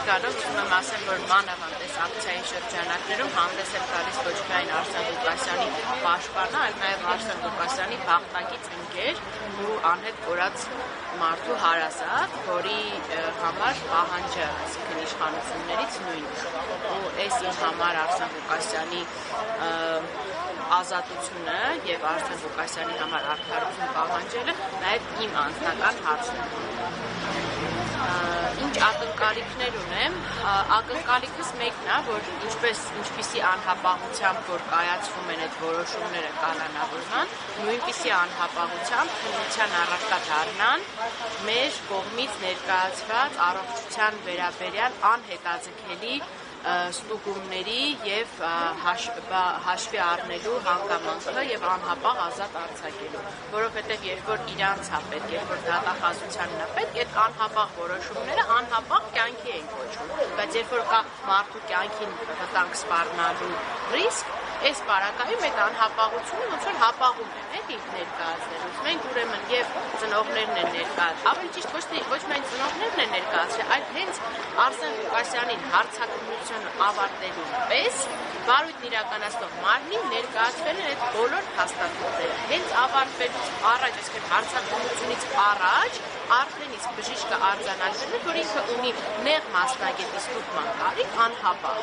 գալով ուզում եմ ասեմ, որ մանավանդ ակցիայի շրջանակներում հանդես է գալիս ոչ միայն Արսեն Ղուկասյանի պաշտպանը, այլ նաև Արսեն Ղուկասյանի բախտակից ընկեր ու անհետ կորած մարդու հարազատ, որի համար պահանջը, այսինքն իշխանություններից նույնն ու այս իմ համար Արսեն Ղուկասյանի ազատությունը եւ Արսեն Ղուկասյանի համար արդարություն պահանջելը նաեւ իմ անձնական հարցն է։ Ինչ ակնկալիքներ ունեմ, ակնկալիքս մեկն է, որ ինչպիսի անհապաղությամբ, որ կայացվում են այդ որոշումները կանոնավորման, նույնպիսի անհապաղությամբ քննության առարկա դառնան մեր կողմից ներկայացված առողջության վերաբերյալ անհետաձգելի ստուգումների եւ հաշվի առնելու հանգամանքը եւ անհապաղ ազատ արձակելու, որովհետեւ երբ որ իրանց է պետք, երբ որ դատախազությանն է պետք, այդ անհապաղ որոշումները անհապաղ կյանքի են կոչվում, բայց երբ որ կա մարդու կյանքին վտանգ սպառնալու ռիսկ, այս պարագայում այդ անհապաղությունը ոնց որ հապաղում են, էլի ներկայացնելուց։ Մենք ուրեմն եւ ծնողներն են ներկայացրել, ավելի ճիշտ ոչ միայն ծնողներն են ներկայացրել, այլ հենց Արսեն Ղուկասյանին հարցակնությունը ավարտելու պես վարույթն իրականացնող մարմնին ներկայացվել են այդ բոլոր փաստաթղթերը։ Հենց ավարտվելուց առաջ, այսինքն հարցակնությունից առաջ արդեն իսկ բժիշկը արձանագրել է, որ ինքը ունի նեղ մասնագետի ստուգման կարիք անհապաղ,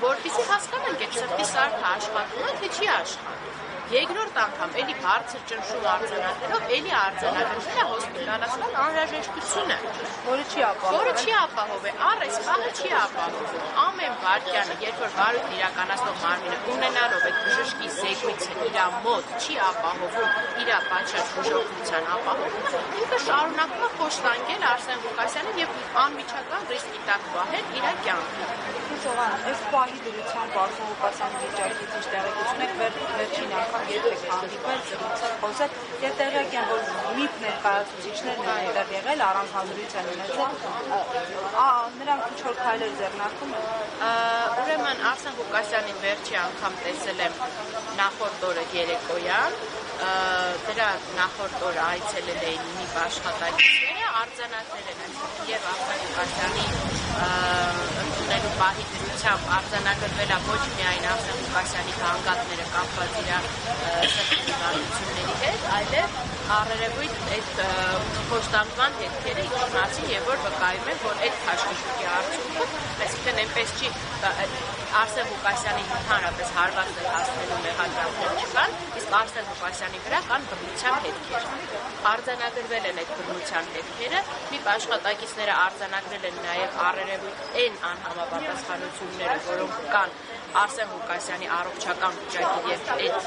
որպեսզի հասկանանք այդ սրտի սարքը աշխատում է, թե չի աշխատում։ Երկրորդ անգամ էլի բարձր ճնշում արձանագրելով, էլի արձանագրել է հոսպիտալացման անհրաժեշտությունը, որը չի ապահով է, այս խաղը չի ապահովում։ Ամեն վայրկյանը, երբ որ վարույթն իրականացնող մարմինը ունենալով այդ բժշկի զեկույցը իր մոտ չի ապահովում իր պատշաճ բուժօգնության ապահովությունը, ինքը շարունակում է խոշտանգել Արսեն Ղուկասյանին եւ անմիջական ռիսկի տակ վահել իր կյանքը։ Այս պահի դրությամբ Արսեն Ղուկասյանի վիճակի ճիշտ տեղեկություն եք վերջին անգամ երբեք հանդիպել, զրուցել, խոսել եւ տեղյակ են, որ միբ ներկայացուցիչներն են այդտեղ եղել, առանց հանդիպույց են ունեցել, նրանք ինչ-որ քայլեր ձեռնարկում են։ Ուրեմն Արսեն Ղուկասյանին վերջի անգամ տեսել եմ նախորդ օրը երեկոյան, դրա նախորդ օրը այցելել էին միբ աշխատակիցները, արձանագրել են եւ Արսեն Ղուկասյանի ընդունելու պահի դրությամբ արձանագրվել է ոչ միայն Արսեն Ղուկասյանի հանգատները կապված իր սրտի հիվանդությունների հետ, այլև առերևույթ այդ խոշտանգման հետքերը իշխանացին եւ որ վկայում են, որ այդ քաշքշուկի արդյունքում, այսինքն այնպես չի Արսեն Ղուկասյանին ընդհանրապես հարվածներ հասնելու մեղադրանքներ չկան, իսկ Արսեն Ղուկասյանի վրա կան բռնության հետքեր։ Արձանագրվել են այդ բռնության հետքերը, մի աշխատակիցները արձանագրել են նաև առերևույթ այն անհամապատասխանությունները, որոնք կան Արսեն Ղուկասյանի առողջական վիճակի եւ այդ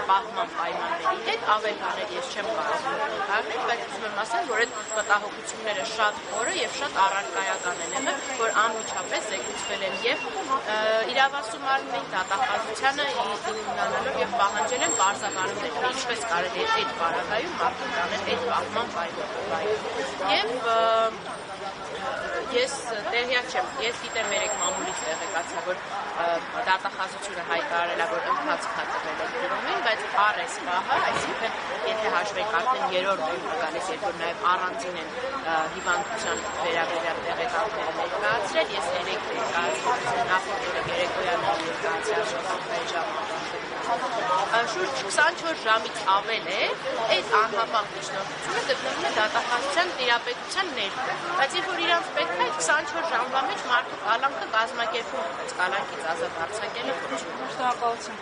պահման պայմանների հետ, ավել բաներ ես չեմ կարող նկարել, բայց ուզում եմ ասել, որ այդ մտահոգությունները շատ խորը եւ շատ առարկայական են եղել, որ անմիջապես զեկուցվել են եւ իրավասու մարմնի դատախազությանը իմանալով եւ պահանջել են բարձրաբանումներ, թե ինչպես կարելի է այդ պարագայում մարդուն տանել այդ պահման պայմաններով։ Եվ ես տեղյակ չեմ, ես գիտեմ երեք մամուլից տեղեկացա, որ դատախազությունը հայտարարել է, որ ընթացք է տվել այդ դրումին, բայց այս պահը, այսինքն եթե հաշվենք արդեն երրորդ օրն է գալիս, երբ որ նաև առանձին են հիվանդության վերաբերյալ տեղեկանքները ներկայացրել, ես երեք ներկայացրել նախորդ օրը երեկոյան ներկայացրել աշխատանքների ժամանակ։ Շուրջ 24 ժամից ավել է այդ անհապաղ միջնորդությունը գտնվում է դատախազության տիրապետության ներքո, բայց երբ որ իրանց պետք է 24 ժամվա մեջ մարդու կալանքը կազմակերպում, բայց կալանքից ազատ արձակելը ոչ։ Շնորհակալություն։